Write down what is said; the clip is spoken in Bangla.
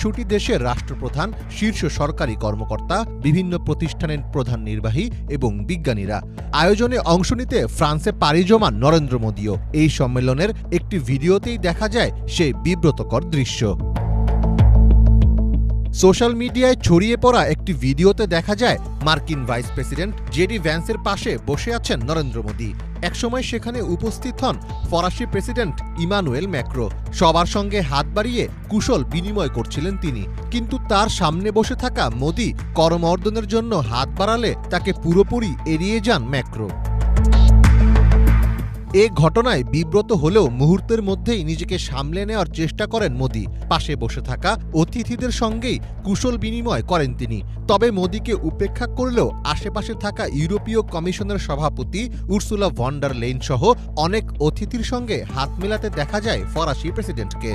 ১৬টি দেশের রাষ্ট্রপ্রধান, শীর্ষ সরকারি কর্মকর্তা, বিভিন্ন প্রতিষ্ঠানের প্রধান নির্বাহী এবং বিজ্ঞানীরা। আয়োজনে অংশ নিতে ফ্রান্সে পাড়ি জমান নরেন্দ্র মোদীও। এই সম্মেলনের একটি ভিডিওতেই দেখা যায় সেই বিব্রতকর দৃশ্য। সোশ্যাল মিডিয়ায় ছড়িয়ে পড়া একটি ভিডিওতে দেখা যায় মার্কিন ভাইস প্রেসিডেন্ট জেডি ভ্যান্সের পাশে বসে আছেন নরেন্দ্র মোদী। একসময় সেখানে উপস্থিত হন ফরাসি প্রেসিডেন্ট ইমানুয়েল ম্যাক্রো। সবার সঙ্গে হাত বাড়িয়ে কুশল বিনিময় করছিলেন তিনি। কিন্তু তার সামনে বসে থাকা মোদী করমর্দনের জন্য হাত বাড়ালে তাকে পুরোপুরি এড়িয়ে যান ম্যাক্রো। এ ঘটনায় বিব্রত হলেও মুহূর্তের মধ্যেই নিজেকে সামলে নেওয়ার চেষ্টা করেন মোদী। পাশে বসে থাকা অতিথিদের সঙ্গেই কুশল বিনিময় করেন তিনি। তবে মোদীকে উপেক্ষা করলেও আশেপাশে থাকা ইউরোপীয় কমিশনের সভাপতি উর্সুলা ভন ডার লেইন সহ অনেক অতিথির সঙ্গে হাত মেলাতে দেখা যায় ফরাসি প্রেসিডেন্টকে।